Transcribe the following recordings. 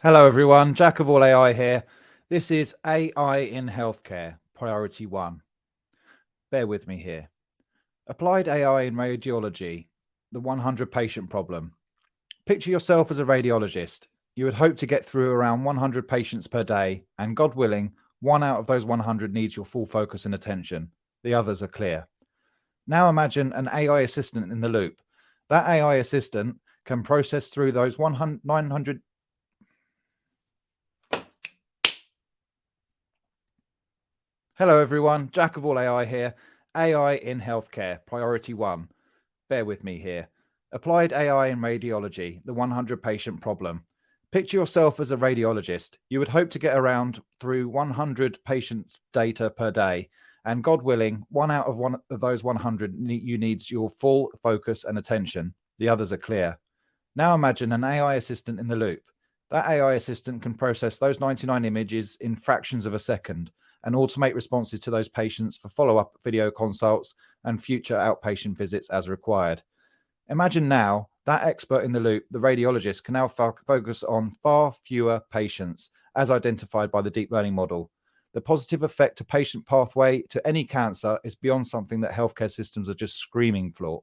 Hello, everyone. Jack of all AI here. This is AI in healthcare, priority one. Bear with me here. Applied AI in radiology, the 100 patient problem. Picture yourself as a radiologist. You would hope to get through around 100 patients per day, and God willing, one out of those 100 needs your full focus and attention. The others are clear. Now imagine an AI assistant in the loop. That AI assistant can process through those 900. Hello, everyone. Jack of all AI here. AI in healthcare, priority one. Bear with me here. Applied AI in radiology, the 100 patient problem. Picture yourself as a radiologist. You would hope to get around through 100 patients' data per day. And God willing, one out of those 100 needs your full focus and attention. The others are clear. Now imagine an AI assistant in the loop. That AI assistant can process those 99 images in fractions of a second and automate responses to those patients for follow-up video consults and future outpatient visits as required. Imagine now that expert in the loop, the radiologist, can now focus on far fewer patients as identified by the deep learning model. The positive effect to patient pathway to any cancer is beyond something that healthcare systems are just screaming for.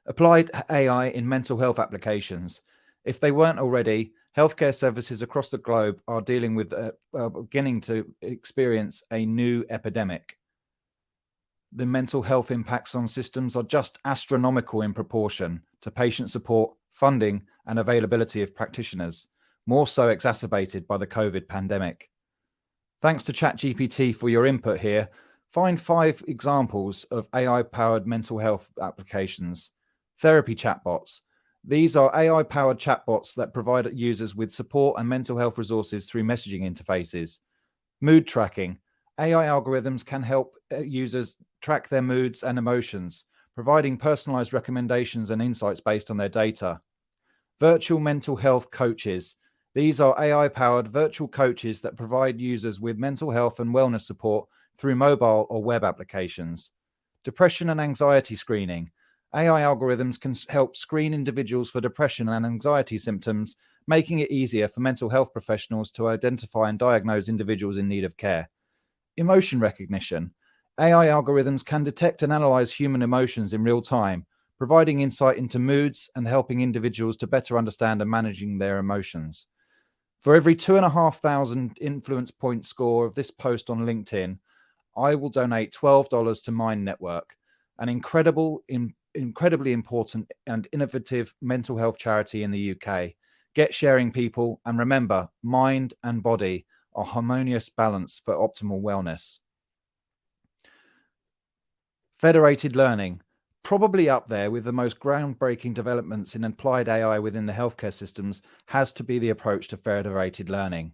Applied AI in mental health applications. If they weren't already, healthcare services across the globe are dealing with beginning to experience a new epidemic. The mental health impacts on systems are just astronomical in proportion to patient support, funding, and availability of practitioners, more so exacerbated by the COVID pandemic. Thanks to ChatGPT for your input here. Find 5 examples of AI-powered mental health applications. Therapy chatbots. These are AI-powered chatbots that provide users with support and mental health resources through messaging interfaces. Mood tracking. AI algorithms can help users track their moods and emotions, providing personalized recommendations and insights based on their data. Virtual mental health coaches. These are AI-powered virtual coaches that provide users with mental health and wellness support through mobile or web applications. Depression and anxiety screening. AI algorithms can help screen individuals for depression and anxiety symptoms, making it easier for mental health professionals to identify and diagnose individuals in need of care. Emotion recognition. AI algorithms can detect and analyze human emotions in real time, providing insight into moods and helping individuals to better understand and managing their emotions. For every 2,500 influence point score of this post on LinkedIn, I will donate $12 to Mind Network, an incredibly important and innovative mental health charity in the UK. Get sharing, people, and remember, mind and body are harmonious balance for optimal wellness. Federated learning, probably up there with the most groundbreaking developments in applied AI within the healthcare systems, has to be the approach to federated learning.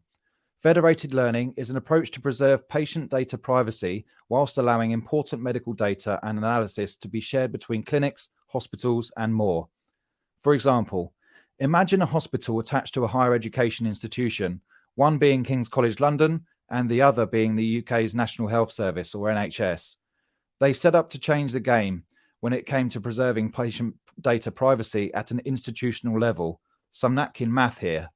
Federated learning is an approach to preserve patient data privacy whilst allowing important medical data and analysis to be shared between clinics, hospitals, and more. For example, imagine a hospital attached to a higher education institution, one being King's College London and the other being the UK's National Health Service, or NHS. They set up to change the game when it came to preserving patient data privacy at an institutional level. Some napkin math here.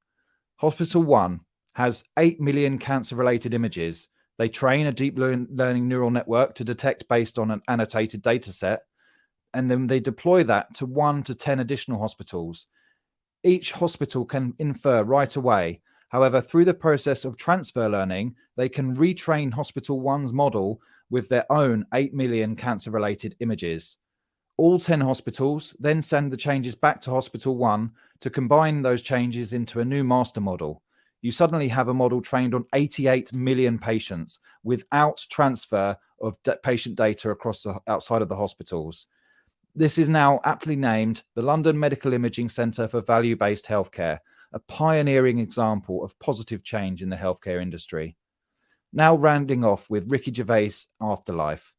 Hospital 1 has 8 million cancer-related images. They train a deep learning neural network to detect based on an annotated data set, and then they deploy that to 1 to 10 additional hospitals. Each hospital can infer right away. However, through the process of transfer learning, they can retrain Hospital 1's model with their own 8 million cancer-related images. All 10 hospitals then send the changes back to Hospital 1 to combine those changes into a new master model. You suddenly have a model trained on 88 million patients without transfer of patient data across outside of the hospitals. This is now aptly named the London Medical Imaging Centre for Value-Based Healthcare, a pioneering example of positive change in the healthcare industry. Now rounding off with Ricky Gervais' Afterlife.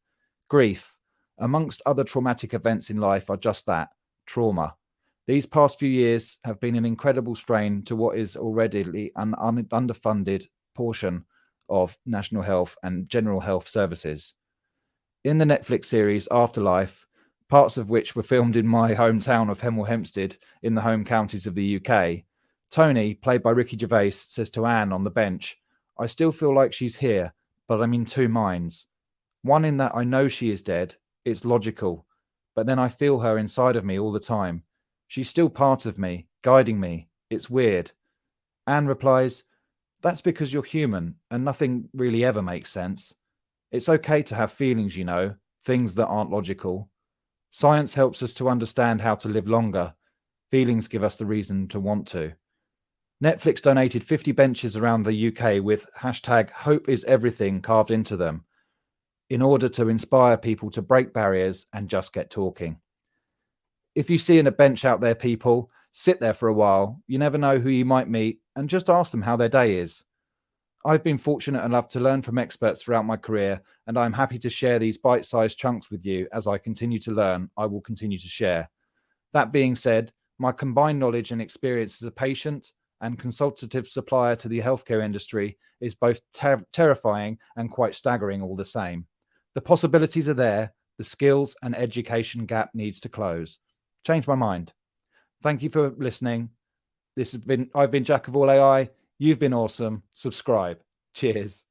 Grief, amongst other traumatic events in life, are just that, trauma. These past few years have been an incredible strain to what is already an underfunded portion of national health and general health services. In the Netflix series Afterlife, parts of which were filmed in my hometown of Hemel Hempstead in the home counties of the UK, Tony, played by Ricky Gervais, says to Anne on the bench, "I still feel like she's here, but I'm in two minds. One in that I know she is dead, it's logical, but then I feel her inside of me all the time. She's still part of me, guiding me. It's weird." Anne replies, "That's because you're human and nothing really ever makes sense. It's okay to have feelings, things that aren't logical. Science helps us to understand how to live longer. Feelings give us the reason to want to." Netflix donated 50 benches around the UK with hashtag hope is everything carved into them in order to inspire people to break barriers and just get talking. If you see a bench out there, people, sit there for a while. You never know who you might meet, and just ask them how their day is. I've been fortunate enough to learn from experts throughout my career, and I'm happy to share these bite-sized chunks with you. As I continue to learn, I will continue to share. That being said, my combined knowledge and experience as a patient and consultative supplier to the healthcare industry is both terrifying and quite staggering all the same. The possibilities are there. The skills and education gap needs to close. Change my mind. Thank you for listening. I've been Jack of all AI. You've been awesome. Subscribe. Cheers.